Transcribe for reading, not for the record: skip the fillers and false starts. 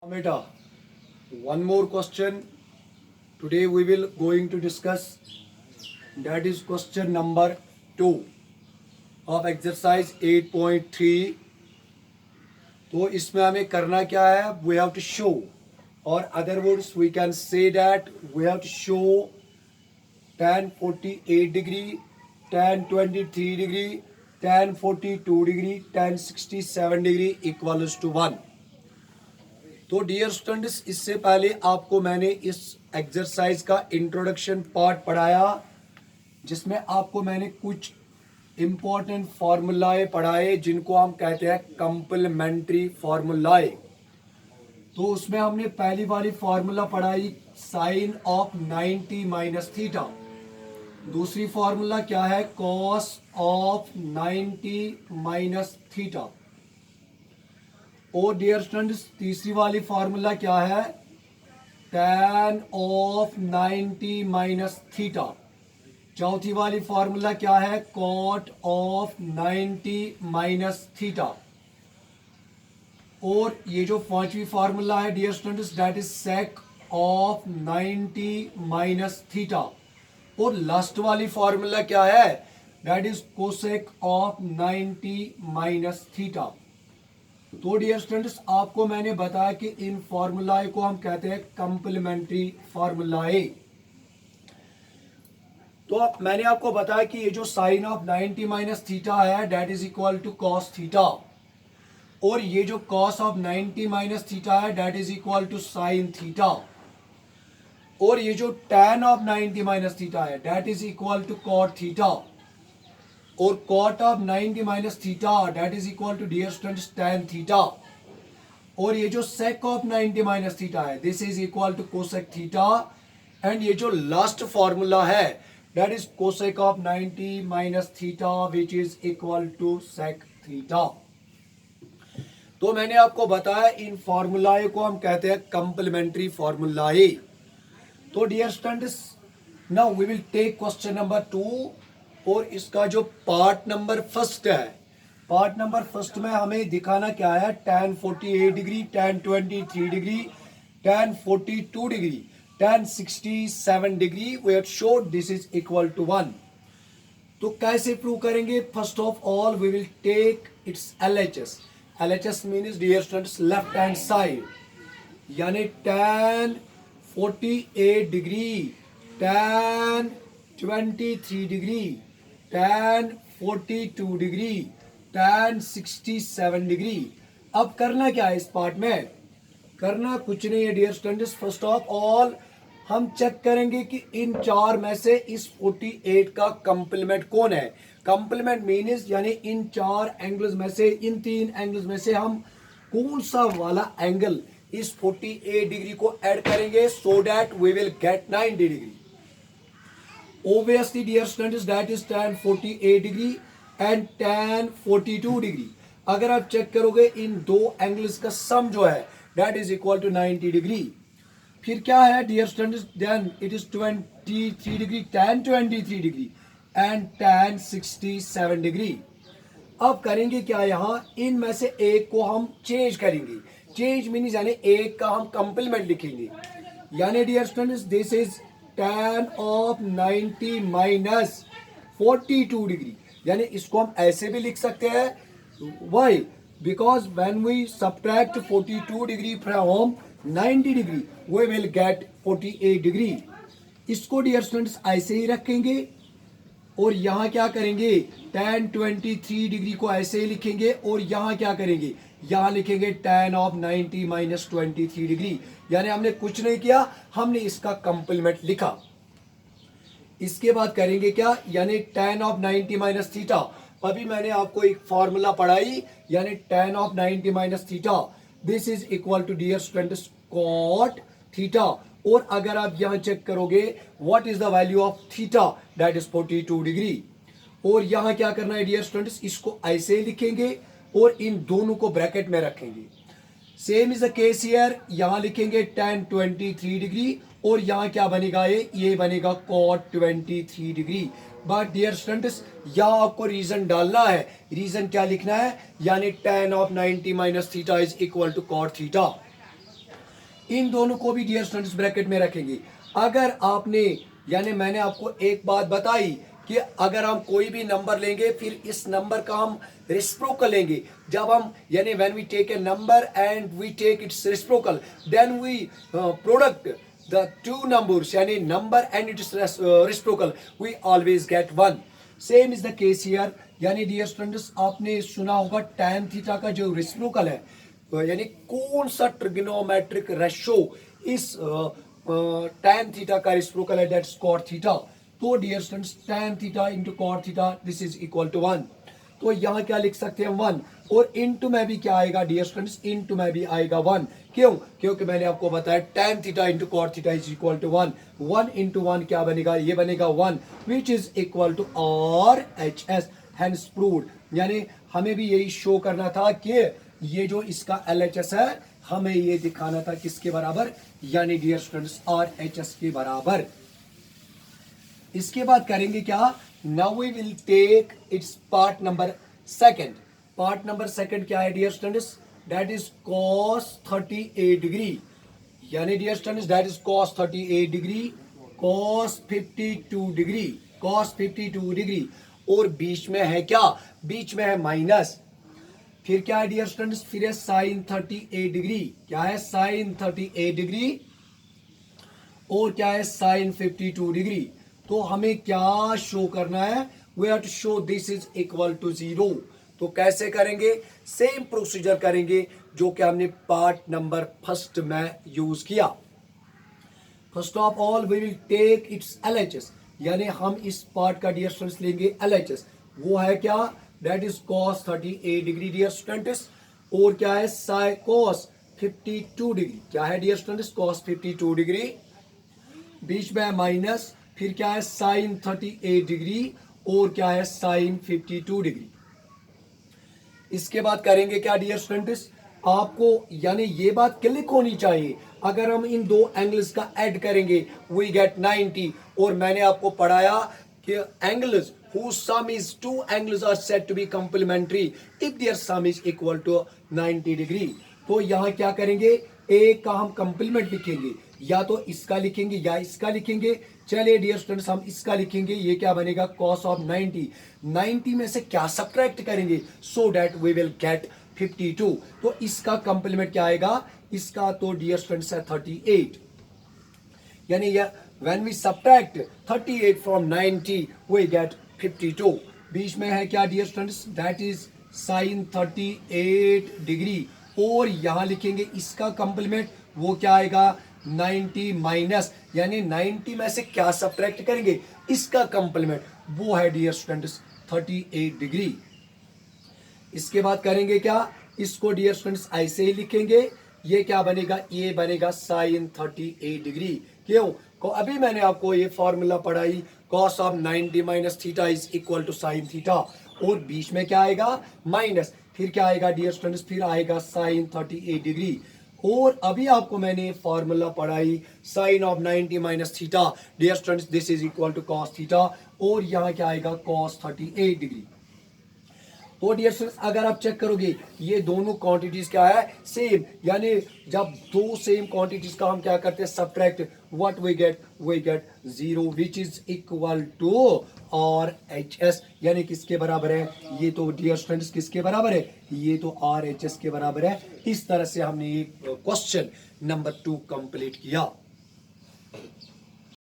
Beta, one more question. Today we will going to discuss. That is question number 2 of exercise 8.3. तो इसमें हमें करना क्या है? We have to show, or other words we can say that we have to show tan 48 degree, tan 23 degree, tan 42 degree, tan 67 degree equals to 1. तो dear students, इससे पहले आपको मैंने इस एक्सरसाइज का इंट्रोडक्शन पार्ट पढ़ाया, जिसमें आपको मैंने कुछ इम्पोर्टेंट फार्मूलाए पढ़ाए जिनको हम कहते हैं कंप्लीमेंट्री फार्मूलाए। तो उसमें हमने पहली वाली फार्मूला पढ़ाई साइन ऑफ 90 माइनस थीटा। दूसरी फार्मूला क्या है? Cos of 90 minus theta. और डियर स्टूडेंट्स, तीसरी वाली फार्मूला क्या है? tan of 90 minus theta. चौथी वाली फार्मूला क्या है? cot of 90 minus theta. और ये जो पांचवी फार्मूला है dear students, that is sec of 90 minus theta. और लास्ट वाली फार्मूला क्या है? That is cosec of 90 minus theta. तो डियर स्टूडेंट्स, आपको मैंने बताया कि इन फार्मूलाए को हम कहते हैं कंप्लीमेंट्री फार्मूलाए। तो मैंने आपको बताया कि ये जो साइन ऑफ 90 माइनस थीटा है that is equal to cos theta, और ये जो कॉस ऑफ 90 माइनस थीटा है that is equal to sine theta, और ये जो tan ऑफ 90 माइनस थीटा है that is equal to cot theta, और cot of 90 minus theta that is equal to dear students tan theta, और ये जो sec of 90 minus theta है this is equal to cosec theta, and ये जो last formula है that is cosec of 90 minus theta which is equal to sec theta. तो मैंने आपको बताया इन फॉर्मूलाए को हम कहते हैं कंप्लीमेंट्री फॉर्मूलाए। तो dear students, now we will take question number 2, और इसका जो पार्ट नंबर फर्स्ट है, पार्ट नंबर फर्स्ट में हमें दिखाना क्या है? tan 48 degree, tan 23 degree, tan 42 degree, tan 67 degree we have showed this is equal to 1। तो कैसे प्रूव करेंगे? First of all we will take its LHS। LHS means dear students left hand side, यानी tan 48 degree, tan 23 degree, tan 42 degree, tan 67 degree. अब करना क्या है इस part में? करना कुछ नहीं है dear students. First of all हम चेक करेंगे कि इन चार में से इस 48 का कंप्लीमेंट कौन है। कंप्लीमेंट मीन्स यानी इन चार एंगल्स में से, इन तीन एंगल्स में से हम कौन सा वाला एंगल इस 48 डिग्री को ऐड करेंगे so that we will get 90 degree. Obviously dear students that is tan 48 degree and tan 42 degree. अगर आप चेक करोगे इन दो एंगल्स का सम जो है that is equal to 90 degree. फिर क्या है dear students? then it is 23 degree, tan 23 degree and tan 67 degree. अब करेंगे क्या? यहाँ इन में से एक को हम चेंज करेंगे। चेंज मीन्स यानी एक का हम कंप्लीमेंट लिखेंगे, यानी dear students this is tan of 90 minus 42 degree, यानी इसको हम ऐसे भी लिख सकते हैं। Why? Because when we subtract 42 degree from 90 degree we will get 48 degree. इसको डियर स्टूडेंट्स ऐसे ही रखेंगे, और यहाँ क्या करेंगे? tan 23 डिग्री को ऐसे ही लिखेंगे, और यहाँ क्या करेंगे? यहाँ लिखेंगे tan ऑफ 90 माइनस 23 डिग्री, यानी हमने कुछ नहीं किया, हमने इसका कंप्लीमेंट लिखा। इसके बाद करेंगे क्या? यानी tan ऑफ 90 माइनस थीटा। अभी मैंने आपको एक फॉर्मूला पढ़ाई, यानी tan of 90 minus theta this is equal to dear students cot theta. और अगर आप यहाँ चेक करोगे what is the value of theta that is 42 degree. और यहाँ क्या करना है डियर स्टूडेंट्स? इसको ऐसे ही लिखेंगे और इन दोनों को ब्रैकेट में रखेंगे। Same is the case here, यहाँ लिखेंगे tan 23 डिग्री, और यहाँ क्या बनेगा? ये बनेगा cot 23 degree. But dear students यहाँ आपको रीजन डालना है। रीजन क्या लिखना है? यानी tan of 90 minus theta is equal to cot theta. इन दोनों को भी डियर स्टूडेंट्स ब्रैकेट में रखेंगे। अगर आपने यानी मैंने आपको एक बात बताई कि अगर हम कोई भी नंबर लेंगे फिर इस नंबर का हम रेसिप्रोकल लेंगे। जब हम यानी when we take a number and we take its reciprocal then we product the two numbers यानी number and its reciprocal we always get one. Same is the case here. यानी dear students आपने सुना होगा tan theta का जो reciprocal है यानी कौन सा ट्रिग्नोमेट्रिक रेशो इस tan थीटा का रेसिप्रोकल है, दैट्स cot थीटा। तो dear students tan theta into cot theta this is equal to 1। तो यहाँ क्या लिख सकते हैं 1 और इनटू में भी क्या आएगा डियर स्टूडेंट्स, इनटू में भी आएगा 1। क्यों? क्योंकि मैंने आपको बताया tan theta into cot theta is equal to 1। 1 into 1 क्या बनेगा? ये बनेगा 1 which is equal to RHS hence proved. यानी हमें भी यही शो करना था कि ये जो इसका LHS है हमें ये दिखाना था किसके बराबर, यानी डियर स्टूडेंट्स RHS के बराबर। इसके बाद करेंगे क्या? Now we will take its part number second. Part number second क्या है dear students? That is cos 38 degree. यानी dear students that is cos 38 degree, cos 52 degree, cos 52 degree और बीच में है क्या? बीच में है माइनस। फिर क्या है डियर स्टूडेंट्स? फिर है sin 38 डिग्री। क्या है? sin 38 डिग्री और क्या है? sin 52 degree. तो हमें क्या शो करना है? We have to show this is equal to 0। तो कैसे करेंगे? सेम प्रोसीजर करेंगे जो कि हमने पार्ट नंबर फर्स्ट में यूज किया। First of all we will take its LHS। यानी हम इस पार्ट का डियर स्टूडेंट्स लेंगे LHS। वो है क्या? That is cos 38 degree dear students और क्या है? cos 52 degree. क्या है डियर स्टूडेंट्स? cos 52 डिग्री, बीच में है माइनस, फिर क्या है? sin 38 डिग्री और क्या है? sin 52 degree. इसके बाद करेंगे क्या डियर स्टूडेंट्स? आपको यानी ये बात क्लिक होनी चाहिए, अगर हम इन दो एंगल्स का ऐड करेंगे वी गेट 90। और मैंने आपको पढ़ाया कि angles whose sum is two angles are said to be complementary if their sum is equal to 90 degree. तो यहाँ क्या करेंगे? एक का हम कंप्लीमेंट लिखेंगे, या तो इसका लिखेंगे या इसका लिखेंगे। चलिए डियर स्टूडेंट्स हम इसका लिखेंगे। ये क्या बनेगा? cos of 90। 90 में से क्या सब्ट्रैक्ट करेंगे so that we will get 52। तो इसका कंप्लीमेंट क्या आएगा? इसका तो डियर स्टूडेंट्स है 38। यानी ये when we subtract 38 from 90 we get 52। बीच में है क्या dear students? That is sin 38 degree और यहां लिखेंगे इसका कंप्लीमेंट, वो क्या आएगा? 90 माइनस, यानी 90 में से क्या सब्ट्रैक्ट करेंगे? इसका कंप्लीमेंट, वो है डियर स्टूडेंट्स 38 डिग्री। इसके बाद करेंगे क्या? इसको डियर स्टूडेंट्स ऐसे ही लिखेंगे। ये क्या बनेगा? ये बनेगा sin 38 डिग्री। क्यों? को अभी मैंने आपको ये फॉर्मूला पढ़ाई cos of 90 minus theta is equal to sin theta और बीच में क्या आएगा? माइनस, फिर क्या आएगा डियर स्टूडेंट्स? फिर आएगा sin 38 डिग्री। और अभी आपको मैंने फॉर्मूला पढ़ाई sin of 90 minus theta dear students this is equal to cos theta और यहाँ क्या आएगा? cos 38 degree. तो डियर स्टूडेंट्स अगर आप चेक करोगे ये दोनों क्वांटिटीज क्या है? सेम। यानी जब दो सेम क्वांटिटीज का हम क्या करते हैं? Subtract, what we get? We get 0 which is equal to RHS। यानी किसके बराबर है? ये तो डियर स्टूडेंट्स किसके बराबर है? ये तो RHS के बराबर है। इस तरह से हमने ये क्वेश्चन नंबर 2 कंप्लीट किया।